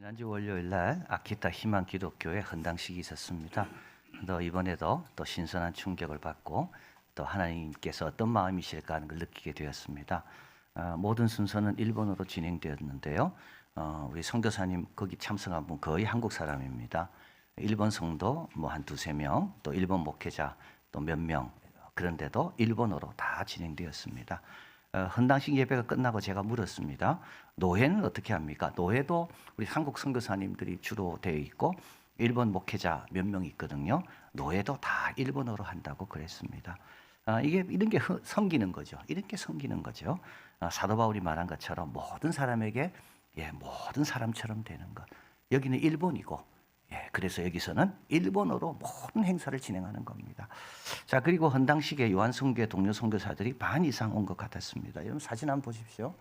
지난주 월요일 날 아키타 희망기독교회 헌당식이 있었습니다. 또 이번에도 또 신선한 충격을 받고 또 하나님께서 어떤 마음이실까 하는 걸 느끼게 되었습니다. 모든 순서는 일본어로 진행되었는데요. 우리 선교사님 거기 참석한 분 거의 한국 사람입니다. 일본 성도 뭐 한 두세 명, 또 일본 목회자 또 몇 명, 그런데도 일본어로 다 진행되었습니다. 헌당식 예배가 끝나고 제가 물었습니다. 노회는 어떻게 합니까? 노회도 우리 한국 선교사님들이 주로 되어 있고 일본 목회자 몇 명 있거든요. 노회도 다 일본어로 한다고 그랬습니다. 이런 게 섬기는 거죠. 이런 게 섬기는 거죠. 사도 바울이 말한 것처럼 모든 사람에게 모든 사람처럼 되는 것. 여기는 일본이고 그래서 여기서는 일본어로 모든 행사를 진행하는 겁니다. 자, 그리고 헌당식에 요한성교회 동료 선교사들이 반 이상 온 것 같았습니다. 여러분 사진 한번 보십시오.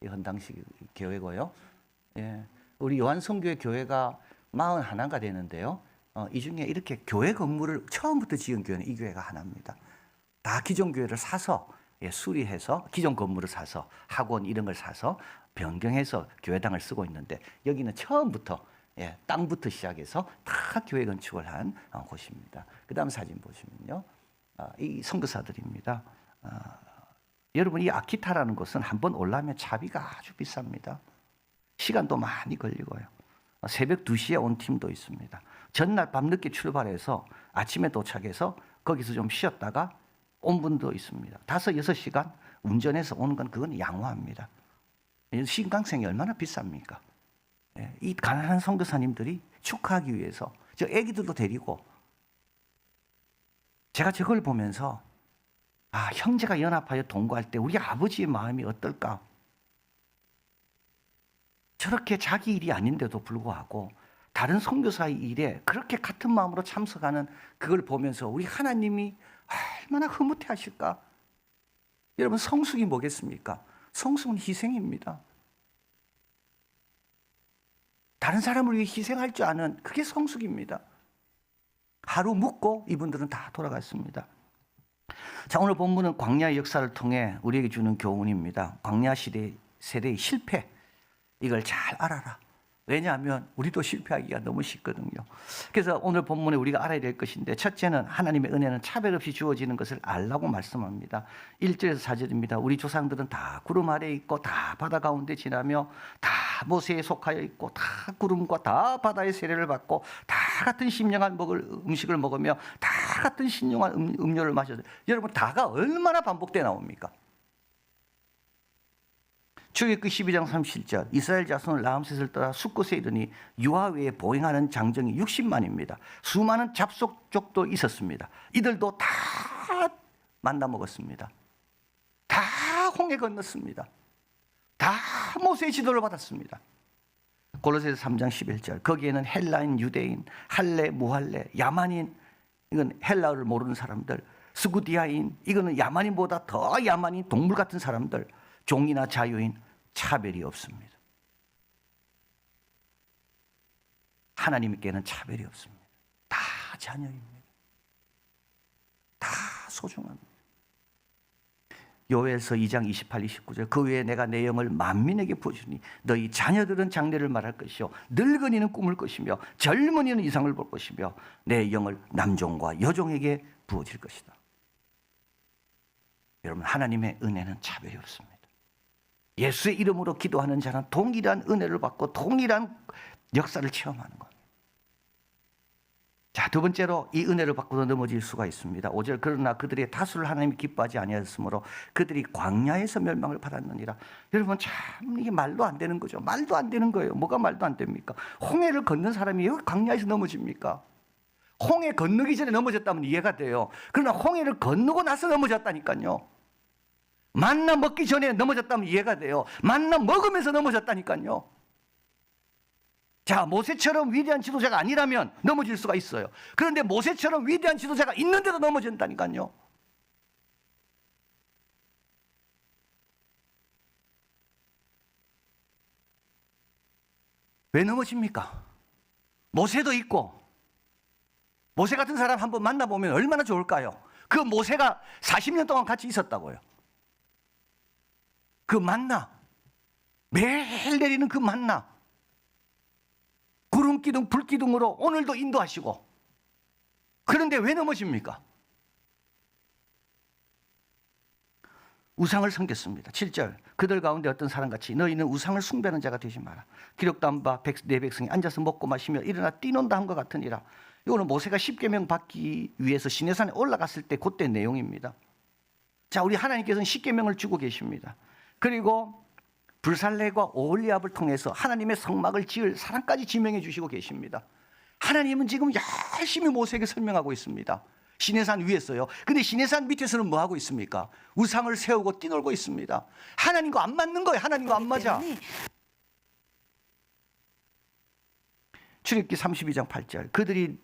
이 헌당식 교회고요. 우리 요한성교회 교회가 41가 되는데요. 이 중에 이렇게 교회 건물을 처음부터 지은 교회는 이 교회가 하나입니다. 다 기존 교회를 사서 수리해서 기존 건물을 사서 학원 이런 걸 사서 변경해서 교회당을 쓰고 있는데 여기는 처음부터 땅부터 시작해서 다 교회 건축을 한 곳입니다. 그 다음 사진 보시면요. 이 선교사들입니다. 여러분 이 아키타라는 곳은 한번 올라면 차비가 아주 비쌉니다. 시간도 많이 걸리고요. 새벽 2시에 온 팀도 있습니다. 전날 밤늦게 출발해서 아침에 도착해서 거기서 좀 쉬었다가 온 분도 있습니다. 5, 6시간 운전해서 오는 건 그건 양호합니다. 신강생이 얼마나 비쌉니까? 이 가난한 선교사님들이 축하하기 위해서 저 애기들도 데리고 제가 저걸 보면서 형제가 연합하여 동거할 때 우리 아버지의 마음이 어떨까? 저렇게 자기 일이 아닌데도 불구하고 다른 선교사의 일에 그렇게 같은 마음으로 참석하는 그걸 보면서 우리 하나님이 얼마나 흐뭇해 하실까? 여러분 성숙이 뭐겠습니까? 성숙은 희생입니다. 다른 사람을 위해 희생할 줄 아는 그게 성숙입니다. 하루 묵고 이분들은 다 돌아갔습니다. 자, 오늘 본문은 광야의 역사를 통해 우리에게 주는 교훈입니다. 광야 세대의 실패, 이걸 잘 알아라. 왜냐하면 우리도 실패하기가 너무 쉽거든요. 그래서 오늘 본문에 우리가 알아야 될 것인데 첫째는 하나님의 은혜는 차별 없이 주어지는 것을 알라고 말씀합니다. 1절에서 4절입니다. 우리 조상들은 다 구름 아래에 있고 다 바다 가운데 지나며 다 모세에 속하여 있고 다 구름과 다 바다의 세례를 받고 다 같은 신령한 음식을 먹으며 다 같은 신령한 음료를 마셔서 여러분 다가 얼마나 반복돼 나옵니까? 출애굽기 12장 37절 이스라엘 자손은 라암셋을 떠나 숫곳에 이르니 유아외에 보행하는 장정이 60만입니다. 수많은 잡속족도 있었습니다. 이들도 다 만나 먹었습니다. 다 홍해 건넜습니다. 다 모세의 지도를 받았습니다. 골로새서 3장 11절 거기에는 헬라인, 유대인, 할레, 무할레, 야만인, 이건 헬라어를 모르는 사람들, 스구디아인, 이거는 야만인보다 더 야만인 동물 같은 사람들, 종이나 자유인 차별이 없습니다. 하나님께는 차별이 없습니다. 다 자녀입니다. 다 소중합니다. 요엘서 2장 28, 29절 그 외에 내가 내 영을 만민에게 부어주니 너희 자녀들은 장래를 말할 것이요 늙은이는 꿈을 것이며 젊은이는 이상을 볼 것이며 내 영을 남종과 여종에게 부어질 것이다. 여러분 하나님의 은혜는 차별이 없습니다. 예수의 이름으로 기도하는 자는 동일한 은혜를 받고 동일한 역사를 체험하는 겁니다. 자, 두 번째로 이 은혜를 받고도 넘어질 수가 있습니다. 5절 그러나 그들의 다수를 하나님이 기뻐하지 아니하였으므로 그들이 광야에서 멸망을 받았느니라. 여러분 참 이게 말도 안 되는 거죠. 말도 안 되는 거예요. 뭐가 말도 안 됩니까? 홍해를 건넌 사람이 왜 광야에서 넘어집니까? 홍해 건너기 전에 넘어졌다면 이해가 돼요. 그러나 홍해를 건너고 나서 넘어졌다니까요. 만나 먹기 전에 넘어졌다면 이해가 돼요. 만나 먹으면서 넘어졌다니까요. 자, 모세처럼 위대한 지도자가 아니라면 넘어질 수가 있어요. 그런데 모세처럼 위대한 지도자가 있는데도 넘어진다니까요. 왜 넘어집니까? 모세도 있고 모세 같은 사람 한번 만나보면 얼마나 좋을까요? 그 모세가 40년 동안 같이 있었다고요. 그 만나, 매일 내리는 그 만나, 기둥, 불기둥으로 오늘도 인도하시고, 그런데 왜 넘어집니까? 우상을 섬겼습니다. 7절, 그들 가운데 어떤 사람같이 너희는 우상을 숭배하는 자가 되지 마라. 기록도 안 봐 내 백성이 앉아서 먹고 마시며 일어나 뛰논다 한 것 같으니라. 이거는 모세가 십계명 받기 위해서 시내산에 올라갔을 때 그때 내용입니다. 자, 우리 하나님께서는 십계명을 주고 계십니다. 그리고 불살레과 오홀리압을 통해서 하나님의 성막을 지을 사람까지 지명해 주시고 계십니다. 하나님은 지금 열심히 모세에게 설명하고 있습니다. 시내산 위에서요. 근데 시내산 밑에서는 뭐 하고 있습니까? 우상을 세우고 뛰놀고 있습니다. 하나님과 안 맞는 거예요. 하나님과 안 맞아. 출애굽기 32장 8절, 그들이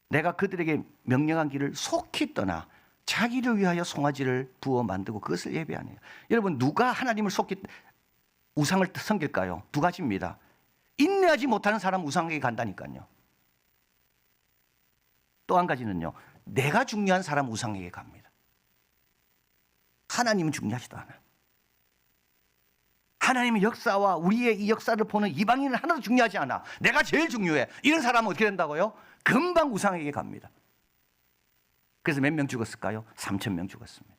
내가 그들에게 명령한 길을 속히 떠나 자기를 위하여 송아지를 부어 만들고 그것을 예배하네요. 여러분, 누가 하나님을 속히 우상을 섬길까요? 두 가지입니다. 인내하지 못하는 사람 우상에게 간다니까요. 또 한 가지는요, 내가 중요한 사람 우상에게 갑니다. 하나님은 중요하지도 않아요. 하나님의 역사와 우리의 이 역사를 보는 이방인은 하나도 중요하지 않아. 내가 제일 중요해. 이런 사람은 어떻게 된다고요? 금방 우상에게 갑니다. 그래서 몇 명 죽었을까요? 3,000명 죽었습니다.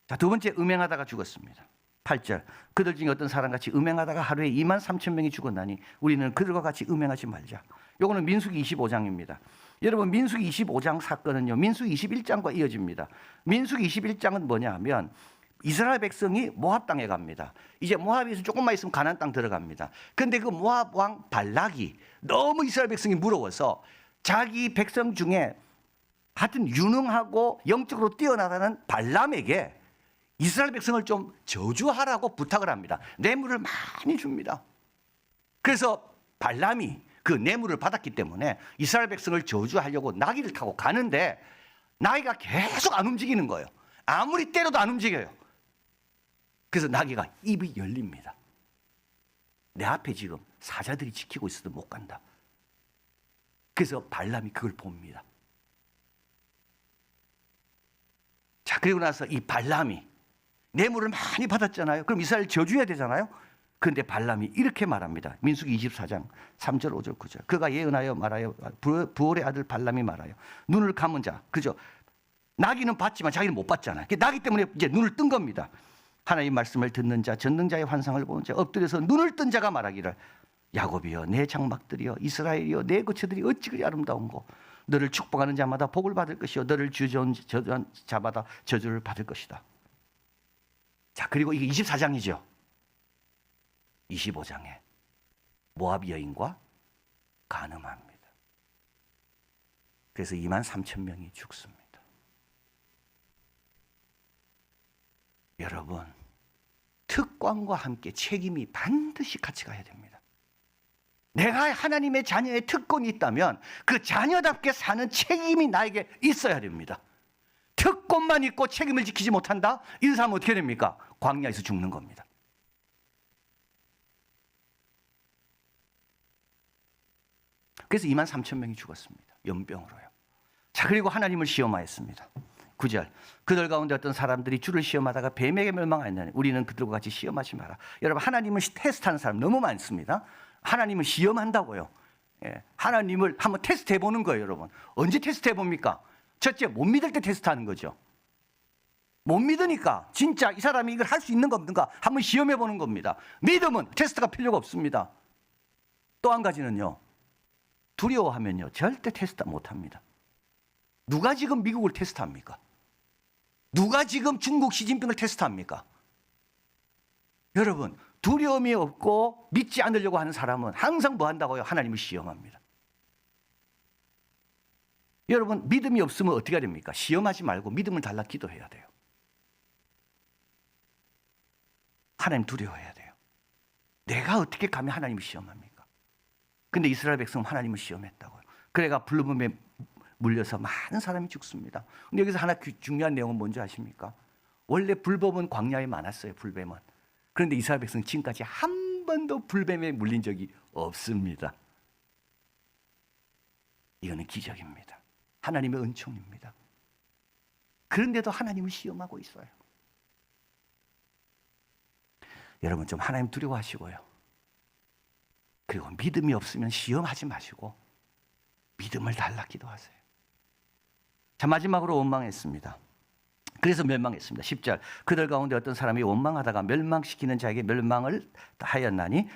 자, 두 번째, 음행하다가 죽었습니다. 8절, 그들 중에 어떤 사람같이 음행하다가 하루에 23,000명이 죽었나니 우리는 그들과 같이 음행하지 말자. 요거는 민수기 25장입니다. 여러분, 민수기 25장 사건은요, 민수기 21장과 이어집니다. 민수기 21장은 뭐냐 하면 이스라엘 백성이 모압 땅에 갑니다. 이제 모압에서 조금만 있으면 가나안 땅 들어갑니다. 그런데 그 모압 왕 발락이 너무 이스라엘 백성이 무서워서 자기 백성 중에 하여튼 유능하고 영적으로 뛰어나다는 발람에게 이스라엘 백성을 좀 저주하라고 부탁을 합니다. 뇌물을 많이 줍니다. 그래서 발람이 그 뇌물을 받았기 때문에 이스라엘 백성을 저주하려고 나귀를 타고 가는데 나귀가 계속 안 움직이는 거예요. 아무리 때려도 안 움직여요. 그래서 나귀가 입이 열립니다. 내 앞에 지금 사자들이 지키고 있어도 못 간다. 그래서 발람이 그걸 봅니다. 자, 그리고 나서 이 발람이 뇌물을 많이 받았잖아요. 그럼 이스라엘 저주해야 되잖아요. 그런데 발람이 이렇게 말합니다. 민수기 24장 3절 5절 9절, 그가 예언하여 말하여 부올의 아들 발람이 말하여 눈을 감은 자, 그죠? 나귀는 봤지만 자기는 못 봤잖아요. 나귀 때문에 이제 눈을 뜬 겁니다. 하나님 말씀을 듣는 자, 전능자의 환상을 보는 자, 엎드려서 눈을 뜬 자가 말하기를 야곱이여 내 장막들이여 이스라엘이여 내 거처들이 어찌 그리 아름다운고 너를 축복하는 자마다 복을 받을 것이요 너를 저주한 자마다 저주를 받을 것이다. 자, 그리고 이게 24장이죠. 25장에 모압 여인과 간음합니다. 그래서 23,000명이 죽습니다. 여러분, 특권과 함께 책임이 반드시 같이 가야 됩니다. 내가 하나님의 자녀의 특권이 있다면 그 자녀답게 사는 책임이 나에게 있어야 됩니다. 특권만 있고 책임을 지키지 못한다? 이 사람은 어떻게 됩니까? 광야에서 죽는 겁니다. 그래서 23,000명이 죽었습니다. 연병으로요. 자, 그리고 하나님을 시험하였습니다. 9절, 그들 가운데 어떤 사람들이 주를 시험하다가 뱀에게 멸망하였나니 우리는 그들과 같이 시험하지 마라. 여러분, 하나님을 테스트하는 사람 너무 많습니다. 하나님을 시험한다고요. 예, 하나님을 한번 테스트해 보는 거예요. 여러분, 언제 테스트해 봅니까? 첫째, 못 믿을 때 테스트하는 거죠. 못 믿으니까 진짜 이 사람이 이걸 할 수 있는 거 없는가 한번 시험해 보는 겁니다. 믿음은 테스트가 필요가 없습니다. 또 한 가지는요, 두려워하면요 절대 테스트 못합니다. 누가 지금 미국을 테스트합니까? 누가 지금 중국 시진핑을 테스트합니까? 여러분, 두려움이 없고 믿지 않으려고 하는 사람은 항상 뭐 한다고요? 하나님을 시험합니다. 여러분, 믿음이 없으면 어떻게 해야 됩니까? 시험하지 말고 믿음을 달라 기도해야 돼요. 하나님 두려워해야 돼요. 내가 어떻게 감히 하나님을 시험합니까? 근데 이스라엘 백성은 하나님을 시험했다고요. 그래가 불뱀에 물려서 많은 사람이 죽습니다. 근데 여기서 하나 중요한 내용은 뭔지 아십니까? 원래 불뱀은 광야에 많았어요. 불뱀은. 그런데 이스라엘 백성은 지금까지 한 번도 불뱀에 물린 적이 없습니다. 이거는 기적입니다. 하나님의 은총입니다. 그런데도 하나님을 시험하고 있어요. 여러분, 좀 하나님 두려워하시고요. 그리고 믿음이 없으면 시험하지 마시고 믿음을 달라 기도하세요. 자, 마지막으로 원망했습니다. 그래서 멸망했습니다. 10절 그들 가운데 어떤 사람이 원망하다가 멸망시키는 자에게 멸망을 하였나니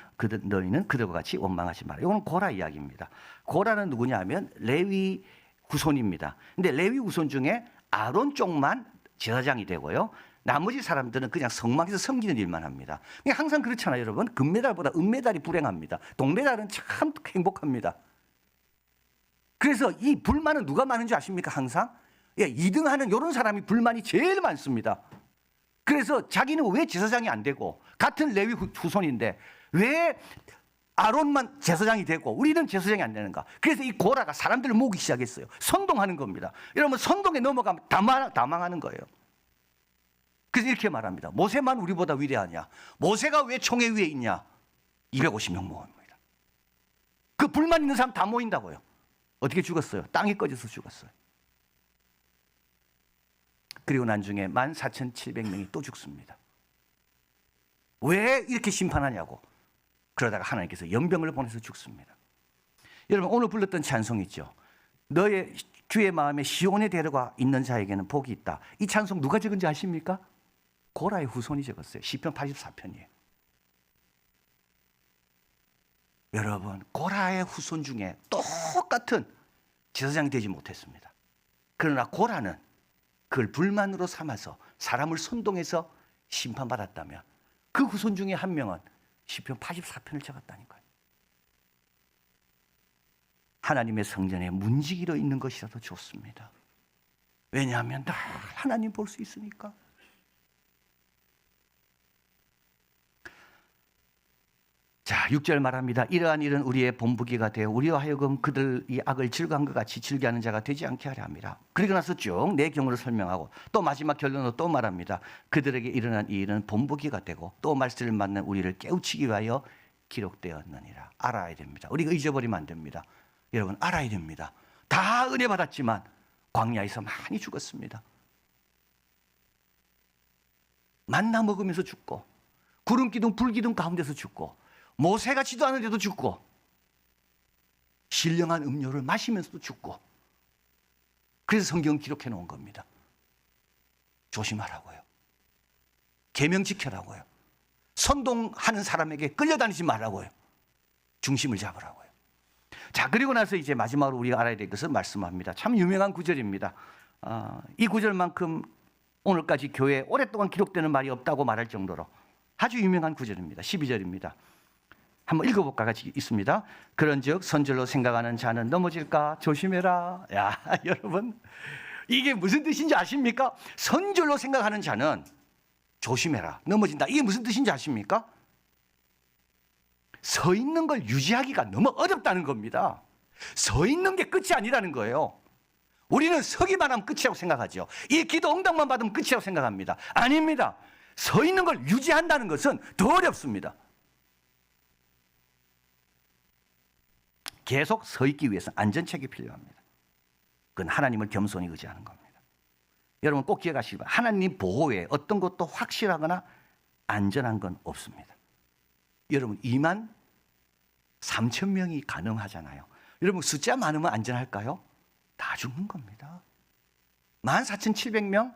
너희는 그들과 같이 원망하지 마라. 이건 고라 이야기입니다. 고라는 누구냐 하면 레위 후손입니다. 근데 레위 후손 중에 아론 쪽만 제사장이 되고요, 나머지 사람들은 그냥 성막에서 섬기는 일만 합니다. 항상 그렇잖아요, 여러분. 금메달보다 은메달이 불행합니다. 동메달은 참 행복합니다. 그래서 이 불만은 누가 많은 줄 아십니까? 항상 2등하는 이런 사람이 불만이 제일 많습니다. 그래서 자기는 왜 제사장이 안 되고, 같은 레위 후손인데 왜 아론만 제사장이 되고 우리는 제사장이 안 되는가? 그래서 이 고라가 사람들을 모으기 시작했어요. 선동하는 겁니다. 여러분, 선동에 넘어가면 다 망하는 거예요. 그래서 이렇게 말합니다. 모세만 우리보다 위대하냐? 모세가 왜 총회 위에 있냐? 250명 모입니다. 그 불만 있는 사람 다 모인다고요. 어떻게 죽었어요? 땅이 꺼져서 죽었어요. 그리고 나중에 14,700명이 또 죽습니다. 왜 이렇게 심판하냐고. 그러다가 하나님께서 연병을 보내서 죽습니다. 여러분, 오늘 불렀던 찬송 있죠? 너의 주의 마음에 시온에 데려가 있는 자에게는 복이 있다. 이 찬송 누가 적은지 아십니까? 고라의 후손이 적었어요. 시편 84편이에요. 여러분, 고라의 후손 중에 똑같은 제사장이 되지 못했습니다. 그러나 고라는 그걸 불만으로 삼아서 사람을 선동해서 심판받았다면 그 후손 중에 한 명은 시편 84편을 적었다니까요. 하나님의 성전에 문지기로 있는 것이라도 좋습니다. 왜냐하면 다 하나님 볼 수 있으니까. 자, 6절 말합니다. 이러한 일은 우리의 본보기가 되어 우리와 하여금 그들 이 악을 즐거운 것 같이 즐겨하는 자가 되지 않게 하려 합니다. 그리고 나서 쭉 내 경우를 설명하고 또 마지막 결론으로 또 말합니다. 그들에게 일어난 이 일은 본보기가 되고 또 말씀을 만난 우리를 깨우치기 위하여 기록되었느니라. 알아야 됩니다. 우리가 잊어버리면 안 됩니다. 여러분, 알아야 됩니다. 다 은혜 받았지만 광야에서 많이 죽었습니다. 만나 먹으면서 죽고, 구름 기둥 불 기둥 가운데서 죽고, 모세가 지도하는데도 죽고, 신령한 음료를 마시면서도 죽고. 그래서 성경 기록해 놓은 겁니다. 조심하라고요. 계명 지켜라고요. 선동하는 사람에게 끌려다니지 말라고요. 중심을 잡으라고요. 자, 그리고 나서 이제 마지막으로 우리가 알아야 될 것을 말씀합니다. 참 유명한 구절입니다. 이 구절만큼 오늘까지 교회에 오랫동안 기록되는 말이 없다고 말할 정도로 아주 유명한 구절입니다. 12절입니다. 한번 읽어볼까? 같이 있습니다. 그런즉 선절로 생각하는 자는 넘어질까 조심해라. 야, 여러분, 이게 무슨 뜻인지 아십니까? 선절로 생각하는 자는 조심해라, 넘어진다. 이게 무슨 뜻인지 아십니까? 서 있는 걸 유지하기가 너무 어렵다는 겁니다. 서 있는 게 끝이 아니라는 거예요. 우리는 서기만 하면 끝이라고 생각하죠. 이 기도 응답만 받으면 끝이라고 생각합니다. 아닙니다. 서 있는 걸 유지한다는 것은 더 어렵습니다. 계속 서 있기 위해서 안전책이 필요합니다. 그건 하나님을 겸손히 의지하는 겁니다. 여러분 꼭 기억하시기 바랍니다. 하나님 보호에 어떤 것도 확실하거나 안전한 건 없습니다. 여러분 23,000명이 가능하잖아요. 여러분 숫자 많으면 안전할까요? 다 죽는 겁니다. 14,700명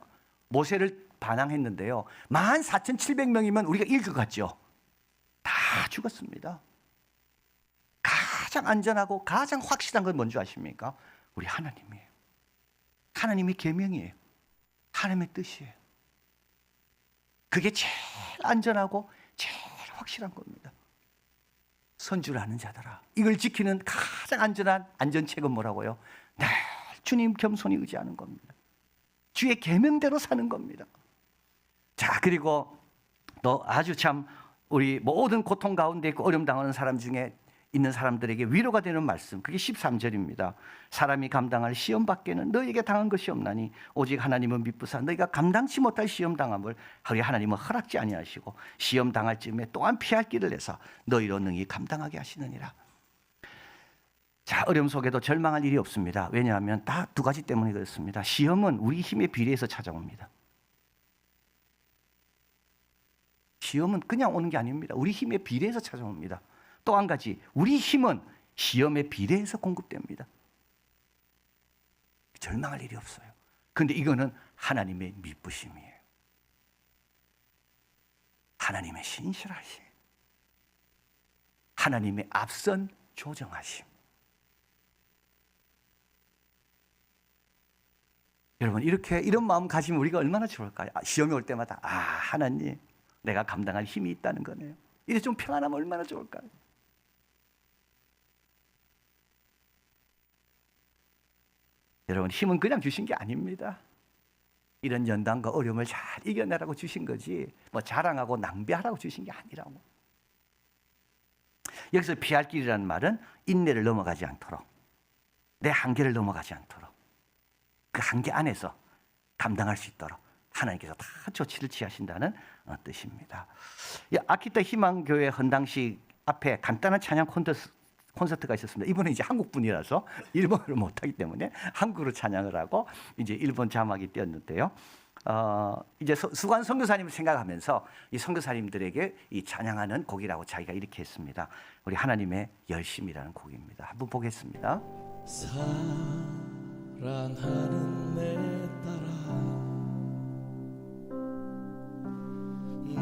모세를 반항했는데요. 14,700명이면 우리가 읽어갔죠. 다 죽었습니다. 가장 안전하고 가장 확실한 건 뭔지 아십니까? 우리 하나님이에요. 하나님의 계명이에요. 하나님의 뜻이에요. 그게 제일 안전하고 제일 확실한 겁니다. 선주를 하는 자들아, 이걸 지키는 가장 안전한 안전책은 뭐라고요? 늘 주님 겸손히 의지하는 겁니다. 주의 계명대로 사는 겁니다. 자, 그리고 또 아주 참 우리 모든 고통 가운데 있고 어려움 당하는 사람 중에 있는 사람들에게 위로가 되는 말씀, 그게 13절입니다. 사람이 감당할 시험 밖에는 너에게 당한 것이 없나니 오직 하나님은 미쁘사 너희가 감당치 못할 시험 당함을 하나님은 허락지 아니하시고 시험 당할 즈음에 또한 피할 길을 내사 너희로 능히 감당하게 하시느니라. 자, 어려움 속에도 절망할 일이 없습니다. 왜냐하면 다 두 가지 때문에 그렇습니다. 시험은 우리 힘에 비례해서 찾아옵니다. 시험은 그냥 오는 게 아닙니다. 우리 힘에 비례해서 찾아옵니다. 또 한 가지, 우리 힘은 시험에 비례해서 공급됩니다. 절망할 일이 없어요. 그런데 이거는 하나님의 미쁘심이에요. 하나님의 신실하심, 하나님의 앞선 조정하심. 여러분, 이런 마음 가지면 우리가 얼마나 좋을까요? 시험이 올 때마다 하나님, 내가 감당할 힘이 있다는 거네요. 이제 좀 평안하면 얼마나 좋을까요? 여러분, 힘은 그냥 주신 게 아닙니다. 이런 연단과 어려움을 잘 이겨내라고 주신 거지, 뭐 자랑하고 낭비하라고 주신 게 아니라고. 여기서 피할 길이라는 말은 인내를 넘어가지 않도록, 내 한계를 넘어가지 않도록, 그 한계 안에서 감당할 수 있도록 하나님께서 다 조치를 취하신다는 뜻입니다. 아키타 희망교회 헌당식 앞에 간단한 찬양 콘서트가 있었습니다. 이번에 이제 한국 분이라서 일본어를 못하기 때문에 한국어로 찬양을 하고 이제 일본 자막이 띄었는데요. 이제 수관 선교사님을 생각하면서 이 선교사님들에게 이 찬양하는 곡이라고 자기가 이렇게 했습니다. 우리 하나님의 열심이라는 곡입니다. 한번 보겠습니다. 사랑하는 내 딸아,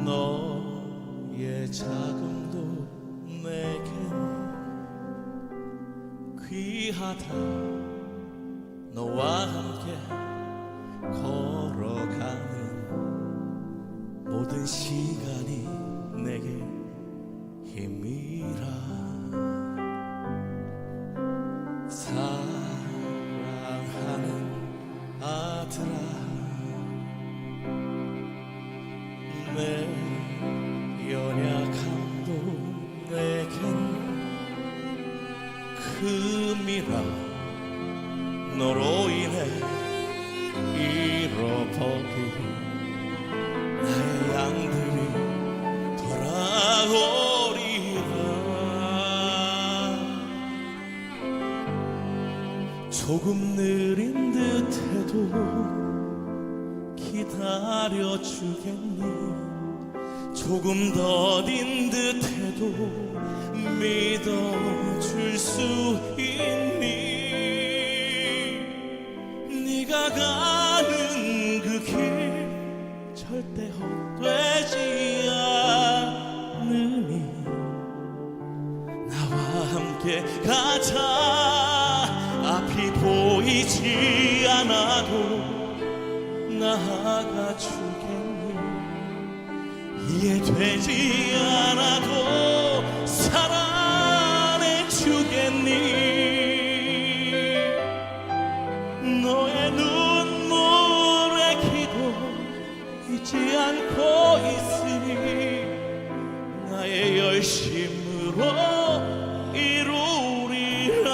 너의 자금도 내겐 귀하다. 너와 함께 걸어가는 모든 시간이 내게 힘이라. 사랑하는 아들아, 내 연약함도 내겐 금이라. 너로 인해 잃어버린 나의 양들이 돌아오리라. 조금 느린 듯해도 기다려주겠니? 조금 더딘 듯해도 믿어줄 수 있니? 네가 가는 그 길 절대 헛되지 않으니 나와 함께 가자. 앞이 보이지 않아도 나아가 주겠니? 이해되지 않아도 사랑해 주겠니? 너의 눈물의 기도 잊지 않고 있으니 나의 열심으로 이루리라.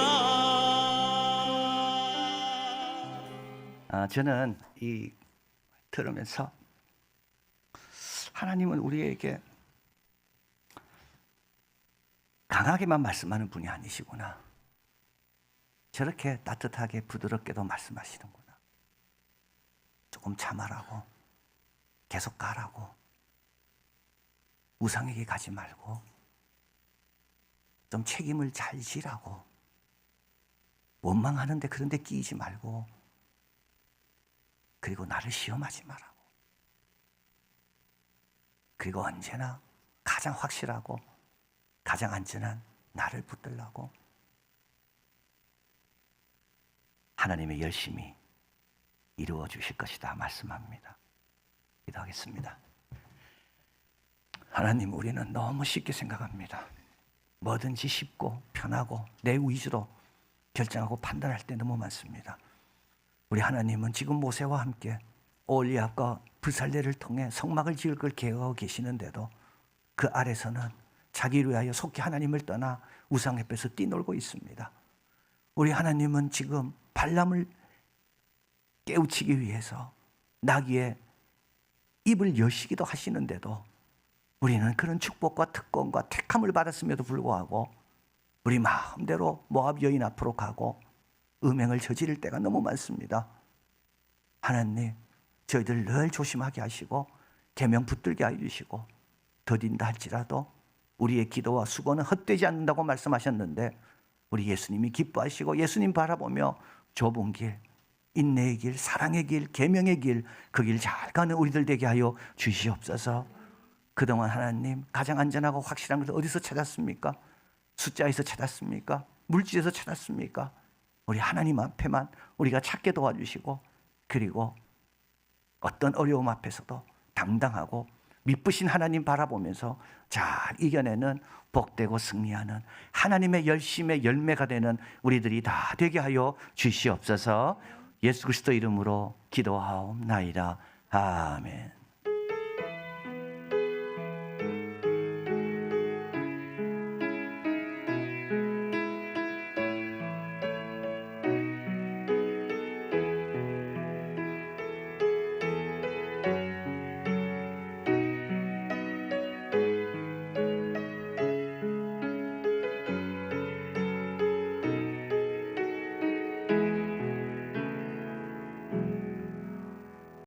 저는 이 들으면서 하나님은 우리에게 강하게만 말씀하는 분이 아니시구나. 저렇게 따뜻하게 부드럽게도 말씀하시는구나. 조금 참아라고, 계속 가라고, 우상에게 가지 말고, 좀 책임을 잘 지라고, 원망하는데 그런데 끼이지 말고, 그리고 나를 시험하지 말라고, 그리고 언제나 가장 확실하고 가장 안전한 나를 붙들라고 하나님의 열심히 이루어 주실 것이다 말씀합니다. 기도하겠습니다. 하나님, 우리는 너무 쉽게 생각합니다. 뭐든지 쉽고 편하고 내 위주로 결정하고 판단할 때 너무 많습니다. 우리 하나님은 지금 모세와 함께 올리압과 불살레를 통해 성막을 지을 걸 계획하고 계시는데도 그 아래서는 자기를 위하여 속히 하나님을 떠나 우상 앞에서 뛰놀고 있습니다. 우리 하나님은 지금 발람을 깨우치기 위해서 나귀의 입을 여시기도 하시는데도 우리는 그런 축복과 특권과 택함을 받았음에도 불구하고 우리 마음대로 모압 여인 앞으로 가고 음행을 저지를 때가 너무 많습니다. 하나님, 저희들 늘 조심하게 하시고 계명 붙들게 해주시고 더딘다 할지라도 우리의 기도와 수고는 헛되지 않는다고 말씀하셨는데 우리 예수님이 기뻐하시고 예수님 바라보며 좁은 길, 인내의 길, 사랑의 길, 계명의 길, 그 길 잘 가는 우리들 되게 하여 주시옵소서. 그동안 하나님 가장 안전하고 확실한 것을 어디서 찾았습니까? 숫자에서 찾았습니까? 물질에서 찾았습니까? 우리 하나님 앞에만 우리가 찾게 도와주시고, 그리고 어떤 어려움 앞에서도 당당하고 미쁘신 하나님 바라보면서 잘 이겨내는 복되고 승리하는 하나님의 열심의 열매가 되는 우리들이 다 되게 하여 주시옵소서. 예수 그리스도 이름으로 기도하옵나이다. 아멘.